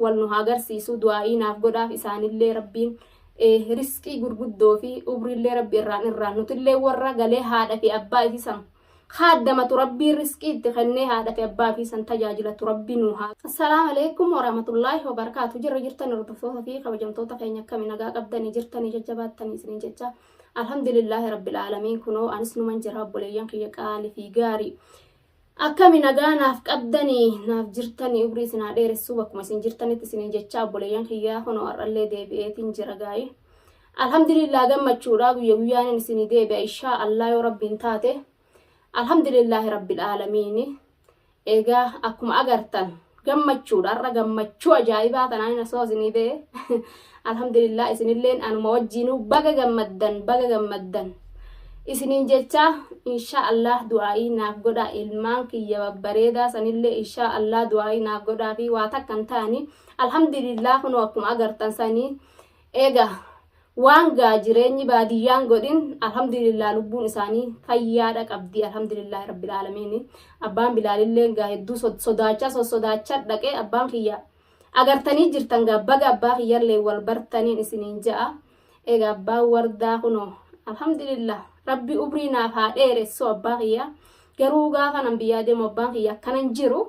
wal nu agarsiisu du'aa'ii naaf godhaaf isaanillee rabbiin riskii gurguddoo fi ubrillee rabbi irraan nutillee warra galee haadha fi abbaa ifisan khaaddamatu rabbii riskii itti kennee haadha fi abbaa ifisan tajaajilatu rabbi nu haa. Assalaamu alaykum warahmatullaahi wabarakaatu. Jirtan hordoftoota fi kabajamtoota keenya akkami nagaa qabdanii jirtanii jajjabaattanii isiniin jecha alhamdulillaahi rabbil aalamiin kunoo anis numan jira obboleeyyan kiyya qaalii fi gaarii akkami nagaa naaf qabdanii naaf jirtanii ubrii isinaa dheeressuu bakkuma isin jirtanitti isiniin jecha obboleeyyan kiyyaa kunoo har'allee deebi'eetiin jira gaa'ii alhamdulillah gammachuudha guyyaan isinii deebi'a inshaa Allah yoo rabbiin taate alhamdulillahi rabbil aalamiin. Egaa akkuma agartan gammachuudha har'a gammachuu ajaa'ibaa tanaan osoo isinii ta'e alhamdulillah isinilleen anuma wajjinuu baga gammaddan isiniin jecha insha Allah du'aa'ii naaf godha ilmaan kiyya babbareedaa sanillee insha Allah du'aa'ii naaf godhaa fi waa takkan ta'anii alhamdulillah kunoo akkuma agartan sanii egaa waan gaa jireenyi baadiyyaan godhin alhamdulillah lubbuun isaanii fayyaadha qabdi alhamdulillah rabbil aalamiin. Abbaan bilaalillee gaa hedduu sodaachaa dhaqee abbaan kiyya agartanii jirtan gaa baga abbaa kiyyallee wal bartaniin isiniin ja'a. Egaa abbaan wardaa kunoo alhamdulillah rabbi ubrii naaf haa dheeressu abbaa kiyya garuu gaafa nan biyyaa deemu abbaan kiyya akkanan jiru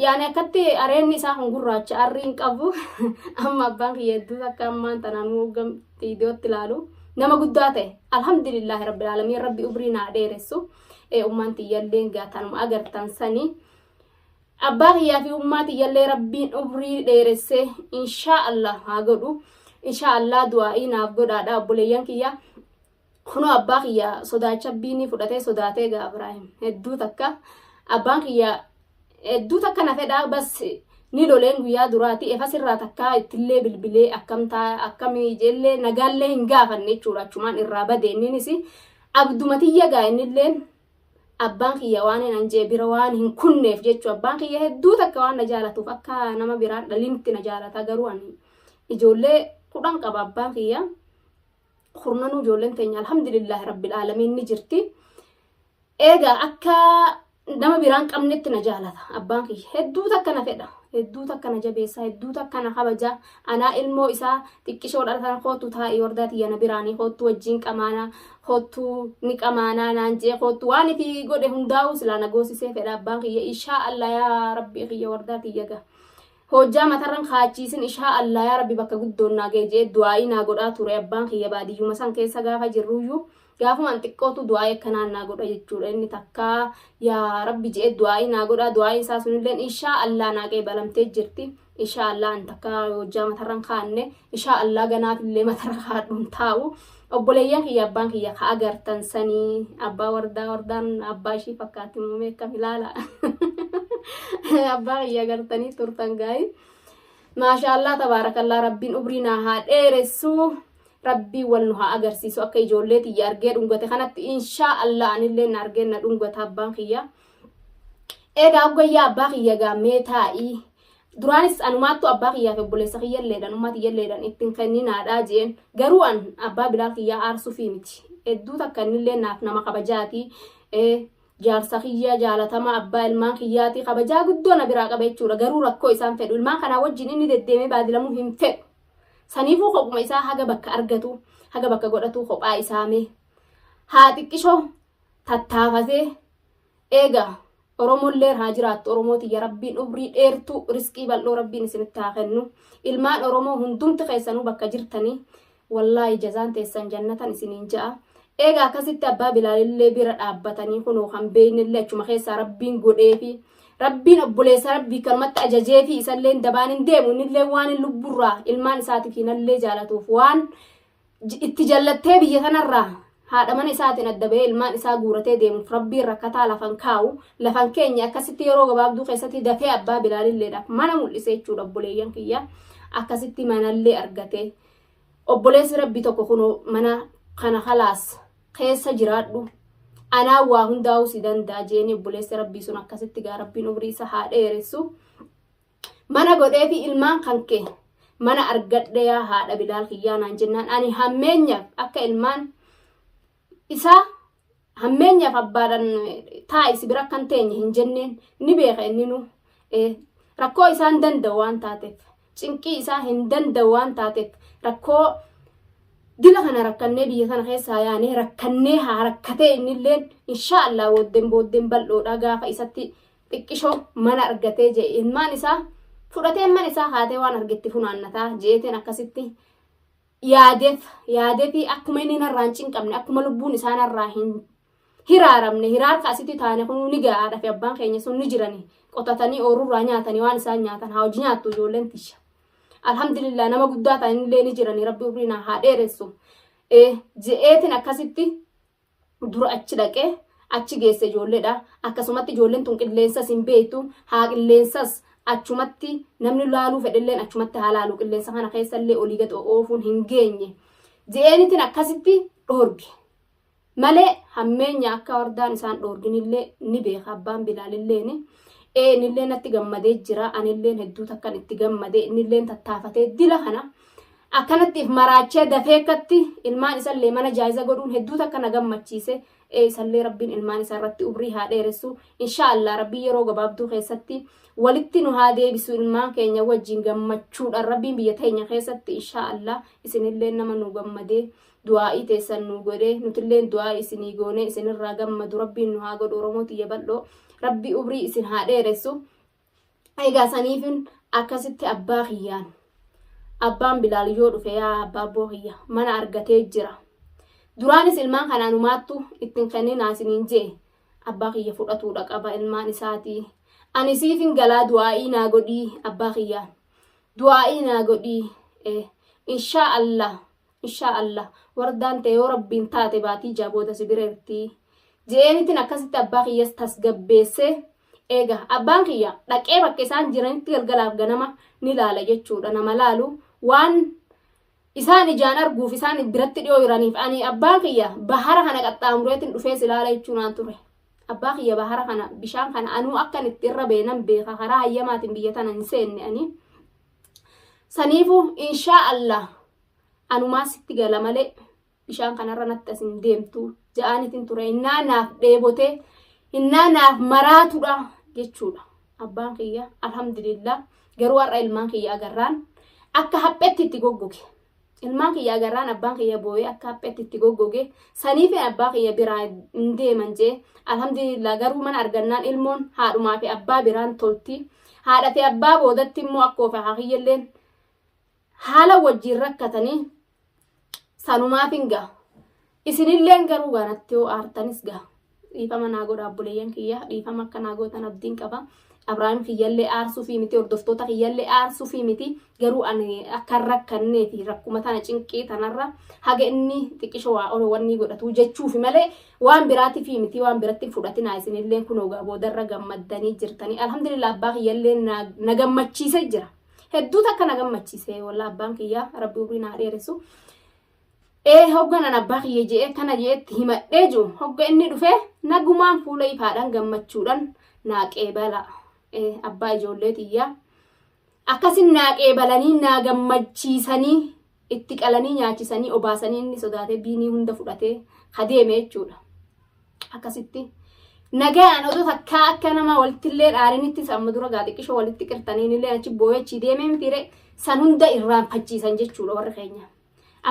yaani akkatti areenni isaa kun gurraacha arriin qabu amma abbaan kiyya hedduu akka ammaan tanaan hoggam viidiyootti ilaalu nama guddaa ta'e alhamdulillah rabbil aalamiin rabbi ubrii naa dheeressu ummaan tiyyallee gaatanuma agartan sanii abbaa kiyyaa fi ummaa tiyyallee rabbiin ubrii dheeressee inshaa Allah haa godhu inshaa Allah du'aa'ii naaf godhaadha obboleeyyan kiyya. Kunoo abbaa kiyya sodaacha biinii fudhatee sodaatee gaa Ibrahim hedduu takka abbaan kiyya hedduu takka na fedhaa bas ni loleen guyyaa duraati efa sirraa takka ittillee bilbilee akkamii ijeellee nagaallee hin gaafanne jechuudha achumaan irraa badee inninis abdumatiyya gaa innilleen abbaan kiyya waan hin anjee bira waan hin kunneef jechuu abbaan kiyya hedduu takka waan na jaalatuuf akka nama biraa dhalimti na jaalata garuu ani ijoollee 10 qaba abbaan kiyya. Kurnanuu ijoolleen teenya alhamdulillah rabbil aalamiin ni jirti. Egaa akka nama biraan qabnetti na jaalata abbaan kiyya hedduu takka na fedha hedduu takka na jabeessa hedduu takka na kabaja anaa ilmoo isaa xiqqishoo dhalatan kootu taa'ii wardaati yana biraanii kootu wajjin qamaanaa kootu ni qamaanaa naan jee kootu waan ifi godhe hundaa'u silaa na goosisee fedha abbaan kiyya inshaa Allah yaa rabbii kiyya wardaati yaga. Hojjaa matarran kaachiisin inshaa Allah yaa rabbi bakka guddoon naa geejee du'aa'ii naa godhaa ture abbaan kiyya baadiyyuma san keessa gaafa jirruyyuu gaafumaan xiqqootu du'aa'ii akkanaan naa godha jechuudha inni takka yaa rabbi jee du'aa'ii naa godhaa du'aa'ii isaa sunilleen inshaa Allah naa qeebalamtee jirti inshaa Allah an takka hojjaa matarran kaanne inshaa Allah ganaafillee matarra kaadhuun taa'u obboleeyyan kiyya abbaan kiyya ka agartan sanii abbaa wardaan abbaa ishii fakkaatti muumee akkam ilaala. Abbaa kiyya agartanii turtan gaa'ii maashaallah tabaarakallah rabbiin ubrii naa haa dheeressu rabbii wal nu haa agarsiisu akka ijoollee tiyya argee dhungate kanatti inshaa Allah anillee na argee na dhungata abbaan kiyya. Egaa guyyaa abbaa kiyya gaamee taa'ii duraanis anumaattu abbaa kiyyaa fi obboleessa kiyyalleedhaan ummaa tiyyalleedhaan ittiin kenninaadhaa jeen garuu an abbaa bilaal kiyyaa aarsuufi miti hedduu takka innillee naaf nama kabajaati. Jaarsa kiyya jaalatama abbaa ilmaan kiyyaati kabajaa guddoo na biraa qaba jechuudha garuu rakkoo isaan fedhu ilmaan kanaa wajjin inni deddeemee baadilamuu hin fedhu saniifuu kophuma isaa haga bakka argatu haga bakka godhatu kophaa isaamee haa xiqqishoo tattaafatee eegaa Oromollee haa jiraattu Oromootiyya rabbiin ubrii dheertuu riskii bal'oo rabbiin isinitti haa kennu ilmaan Oromoo hundumti keessanuu bakka jirtanii wallaahi jazaan teessan jannatan isiniin ja'a. Egaa akkasitti abbaa bilaalillee bira dhaabbatanii kunoo kan beeynillee achuma keessaa rabbiin godheefi rabbiin obboleessa rabbii kalmatti ajajeefi isallee dabaan hin deemu innillee waan hin lubburraa ilmaan isaatiif hinallee jaalatuuf waan itti jallattee biyya tanarraa haadha mana isaatiin adda bahee ilmaan isaa guuratee deemuuf rabbiin rakkataa lafan kaa'u lafan keenya akkasitti yeroo gabaabduu keessatti dafee abbaa bilaalilleedhaaf mana mul'isee jechuudha obboleeyyan kiyya akkasitti manallee argate obboleessi rabbii tokko kunoo mana kana khalaas keessa jiraadhu anaa waa hundaa'uu si danda'a jeeni obboleessi rabbii sun akkasitti gaa rabbiin umrii isaa haa dheeressu mana godheefi ilmaan kan kee mana argadhe yaa haadha bilaal kiyyaa naan jennaan ani hammeenyaaf akka ilmaan isaa hammeenyaaf abbaadhaan taa'isi bira kan teenye hin jenneen ni beeka inni nu rakkoo isaan danda'u waan taateef cinqii isaa hin danda'u waan taateef rakkoo dila kana rakkannee biyya sana keessaa yaanee rakkannee haa rakkatee innilleen inshaallah booddeen bal'oodhaa gaafa isatti xiqqishoo mana argatee jee ilmaan isaa fudhatee mana isaa haatee waan argetti funaannataa jeeteen akkasitti yaadeefi akkuma inni narraan cinqabne akkuma lubbuun isaa narraa hin hiraaramne hiraarka asitti taane kun ni gahaadha fi abbaan keenya sun ni jirani qotatanii oorurraa nyaatanii waan isaan nyaatan haa hojii nyaattu ijoolleen tisha alhamdulillah nama guddaa ta'anillee ni jirani rabbi umriin haa dheeressu je'eetiin akkasitti dura achi dhaqee achi geesse ijoolleedha akkasumatti ijoolleen tun qilleensas hin beektu haa qilleensas achumatti namni laaluu fedhelleen achumatti haa laalu qilleensa kana keessallee olii gad oofuun hin geenye je'eenitiin akkasitti dhoorge malee hammeenya akka wardaan isaan dhoorginillee ni beeka abbaan bilaalilleeni innillee natti gammadee jira anilleen hedduu takkan itti gammadee innilleen tattaafatee dila kana akkanattiif maraachee dafeekkatti ilmaan isallee mana jaayiza godhuun hedduu takka na gammachiise isallee rabbiin ilmaan isaa irratti umrii haa dheeressu inshaallah rabbii yeroo gabaabduu keessatti walitti nu haa deebisu ilmaan keenya wajjin gammachuudhaan rabbiin biyya teenya keessatti inshaallah isinillee nama nu gammadee du'aa'ii teessan nu godhee nutilleen du'aa'ii isinii goonee isinirraa gammadu rabbiin nu haa godhu oromoo tiyya bal'oo rabbii umrii isin haa dheeressu egaa saniifin akkasitti abbaa kiyyaan abbaan bilaal yoo dhufe yaa abbaa boohiyya mana argatee jira duraanis ilmaan kanaanumaattu ittiin kenninaa isiniin jee abbaa kiyya fudhatuudha qaba ilmaan isaatii ani siifin galaa du'aa'ii naa godhii abbaa kiyyaan du'aa'ii naa godhii inshaallah wardaan ta'e yoo rabbiin taate baatii jaaboota sibireertii je'eenitiin akkasitti abbaa kiyyas tasgabbeessee eega abbaan kiyya dhaqee bakka isaan jiranitti galgalaaf ganama ni laala jechuudha nama laalu waan isaan ijaan arguuf isaan biratti dhiyoo jiraniif ani abbaan kiyya bahara kana qaxxaamureetiin dhufees ilaala jechuunaan ture abbaa kiyya bahara kana bishaan kana anuu akkan itti irra beenan beeka karaa hayyamaatiin biyya tana hin seenne ani saniifu inshaallah anumaa sitti gala malee bishaan kanarra natti asin deemtu ja'aniitiin ture innaa naaf dheebotee innaa naaf maraatudha jechuudha abbaan kiyya alhamdulillah garuu har'a ilmaan kiyya agarraan akka haphetti itti goggoge ilmaan kiyya agarraan abbaan kiyya boo'ee akka haphetti itti goggoge saniif abbaa kiyya biraa hin deeman jee alhamdulillah garuu mana argannaan ilmoon haadhumaa fi abbaa biraan tolti haadha fi abbaa boodatti immoo akkoo fi hakiyyalleen haala wajjiin rakkatanii sanumaaf hin ga'a isinilleen garuu gaanatti yoo aartanis ga'a dhiifama naa godha abboleeyyan kiyya dhiifama akka naa gootan abdiin qaba abrahaam kiyyallee aarsuu fi miti hordoftoota kiyyallee aarsuu fi miti garuu ani akka rakkannee fi rakkuma tana cinqii tanarra haga inni xiqqisho waa wanni godhatu jechuufi malee waan biraati fi miti waan biratti fudhatinaa isinillee kun ogaa boodarra gammaddanii jirtanii alhamdulillah abbaa kiyyallee na gammachiisee jira hedduu takka na gammachiisee walla abbaan kiyya rabbi umrii naa dheeressu hogganan abbaa kiyya je'ee kana je'etti himadhee jiru hogga inni dhufe nagumaan fuula ifaadhaan gammachuudhaan naaqee bala abbaa ijoollee xiyyaa akkasin naaqee balanii naa gammachiisanii itti qalanii nyaachisanii obaasanii inni sodaatee biinii hunda fudhatee hadeeme jechuudha akkasitti nagaan odoo takkaa akka nama walittillee dhaarinittis amma dura gaaxiqqishoo walitti qirtaniinillee achi boo'echi deemee mitiire san hunda irraanfachiisan jechuudha warri keenya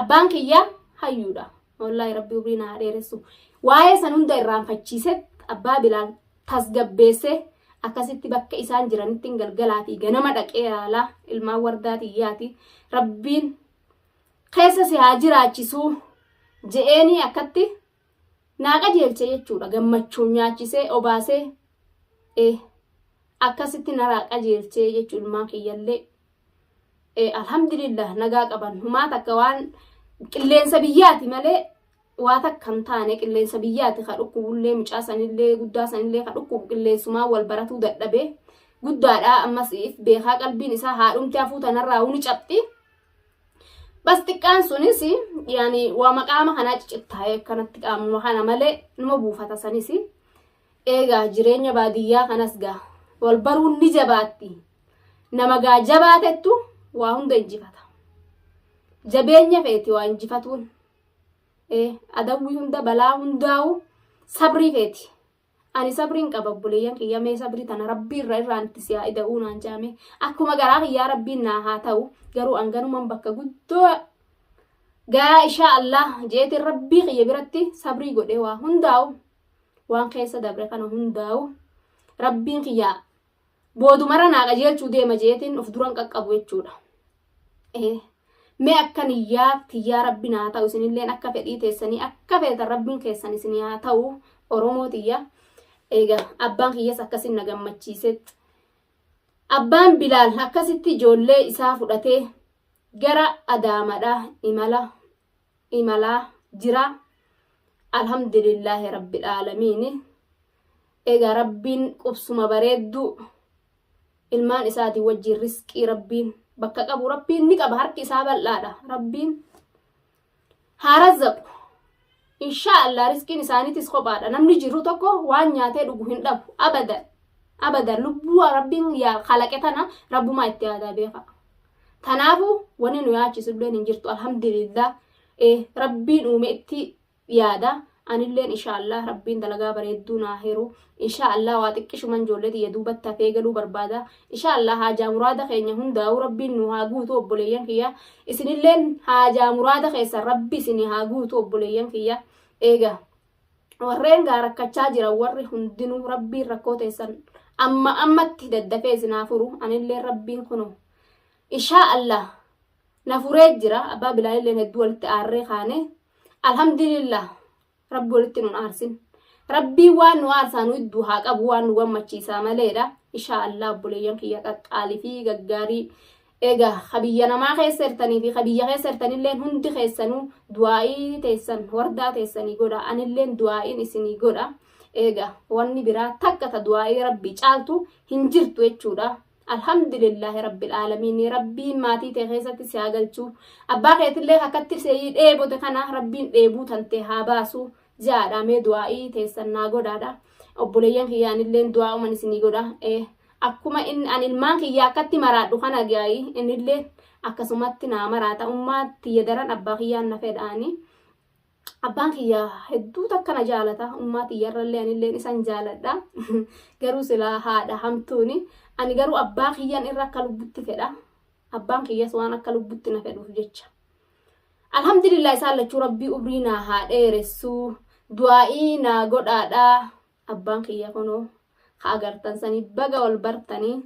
abbaan kiyyaa hayyuudha wallahi rabbi umrii naa dheeressu waa'ee san hunda irraanfachiise abbaa bilaal tasgabbeesse akkasitti bakka isaan jiranitti galgalaa fi ganama dhaqee ilaalaa ilmaan wardaa xiyyaati rabbiin keessa si haa jiraachisuu je'eeni akkatti naa qajeelche jechuudha gammachuun nyaachisee obaasee akkasitti naraa qajeelchee jechuun ilmaan kiyyallee alhamdulillah nagaa qaban humaa takka waan qilleensa biyyaati malee waa takka hin taane qilleensa biyyaati ka dhukkubullee mucaa sanillee guddaa sanillee ka dhukkubu qilleensumaa wal baratuu dadhabee guddaadhaa ammas beekaa qalbiin isaa haadhumti hafuu tanarraa huni cabxi bas xiqqaan sunis yaani waa maqaama kanaa ciccittaa'ee akkanatti qaamuma kana malee numa buufata sanis eegaa jireenya baadiyyaa kanas gaa wal baruun ni jabaatti nama gaa jabaatettu waa hunda injifata jabeenya feeti waa injifatuun adawwii hunda balaa hundaa'u sabrii feeti ani sabriin qaba obboleeyyan kiyya mee sabrii tana rabbii irraan itti siyaa ida'uu naan jaame akkuma garaa kiyyaa rabbiin naa haa ta'u garuu anganuman bakka guddoo gaa insha Allah jeetiin rabbii kiyya biratti sabrii godhee waa hundaa'u waan keessa dabre kana hundaa'u rabbiin kiyya boodumara naa qajeelchuu deema jeetiin of duran qaqqabu jechuudha. Mee akka niyyaa tiyyaa rabbiin haa ta'u isinilleen akka fedhii teessanii akka feetan rabbiin keessan isinii haa ta'u Oromoo tiyya. Egaa abbaan kiyyas akkasin na gammachiisetti abbaan Bilaal akkasitti ijoollee isaa fudhatee gara Adaamadhaa imalaa jira. Alhamdulillahi rabbil aalamiin. Egaa rabbiin qubsuma bareedduu ilmaan isaatii wajjin riskii rabbiin bakka qabu rabbiin ni qaba harki isaa bal'aadha rabbiin haa razzaqu. Inshallah riskiin isaaniitis kophaadha namni jiru tokko waan nyaatee dhugu hin dhabu abadan lubbuu rabbiin yaa khalaqe tana rabbuma itti yaadaa beeka. Tanaafu wani nu yaachisu illee hin jirtu alhamdulillah rabbiin uume itti yaada anilleen inshallah rabbiin dalagaa bareedduu naa heeru inshallah waa xiqqishuman ijoollee tiyya duubatti hafee galuu barbaada inshallah haajaa muraada keenya hundaa'u rabbiin nu haa guutu obboleeyyan kiyya isinilleen haajaa muraada keessa rabbi isinii haa guutu obboleeyyan kiyya. Eega warreen rakkachaa jiran warri hundinuu rabbiin rakkoo teessan ammatti daddafee isinaa furu anilleen rabbiin kunu inshallah na furee jira. Abbaa Bilaalilleen hedduu walitti aarree kaane alhamdulillah rabbi walitti nun aarsin rabbii waan nu aarsaanu idduu haa qabu waan nu gammachiisaa maleedha inshallah obboleeyyan kiyya qaqqaalii fi gaggaarii. Egaa habiyya namaa keessa jirtanii fi habiyya keessa jirtanilleen hundi keessanuu du'aa'ii teessan wardaa teessanii godha anilleen du'aa'iin isinii godha. Egaa wanni biraa takka ta du'aa'ii rabbii caaltu hin jirtu jechuudha. Alhamdulillahi rabbil aalamiin rabbiin maatii ta'e keessatti si haa galchu abbaa keetillee akkatti seeyii dheebote kana rabbiin dheebuu tante haa baasu jaadha mee du'aa'ii teessan naa godhaadha obboleeyyan kiyyaanilleen du'aa'uman isinii godha. Akkuma an ilmaan kiyya akkatti maraadhu kana gaa'ii innillee akkasumatti naa maraata ummaatti yadaran abbaa kiyyaan na fedhaani abbaan kiyya hedduu takkana jaalata ummaatti yarrallee anilleen isan jaaladha garuu silaa haadha hamtuuni ani garuu abbaa kiyyaan irra akka lubbutti fedha abbaan kiyyas waan akka lubbutti na fedhuuf jecha alhamdulillah isaan lachuu rabbii umrii naa haa dheeressu du'aa'ii naa godhaadha abbaan kiyya kunoo agartan sanii baga wal bartanii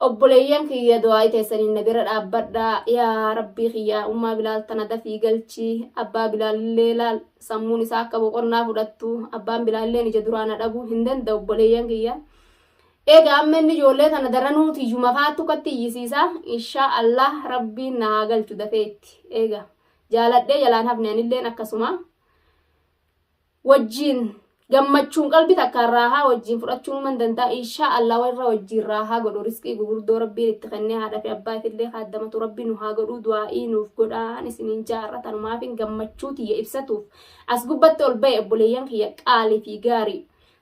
obboleeyyan kiyya du'aa'ii teessanii na bira dhaabbadhaa yaa rabbii kiyya ummaa Bilaal tana dafii galchi abbaa Bilaalillee laal sammuun isaa akka boqonnaa fudhattu abbaan Bilaalilleen ija duraa na dhabuu hin danda'u obboleeyyan kiyya. Egaa amma inni ijoollee tana daranuuti iyyuma faattu katti iyyisiisa inshallah rabbiin na haa galchu dafeetti. Egaa jaaladhee jalaan hafne anilleen akkasuma wajjiin gammachuun qalbii takkaan raahaa wajjiin fudhachuun man danda'a inshallah warra wajjiin raahaa godhu riskii gurguddoo rabbiin itti kennee haadha fi abbaa ifillee kaaddamatu rabbiin nu haa godhu du'aa'ii nuuf godhaan isiniin jaarratanumaaf hin gammachuu tiyya ibsatuuf as gubbatti ol ba'e obboleeyyan kiyya qaalii fi gaarii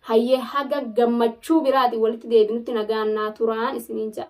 hayyee haga gammachuu biraati walitti deebinutti nagaan naa turaan isiniin jaarra.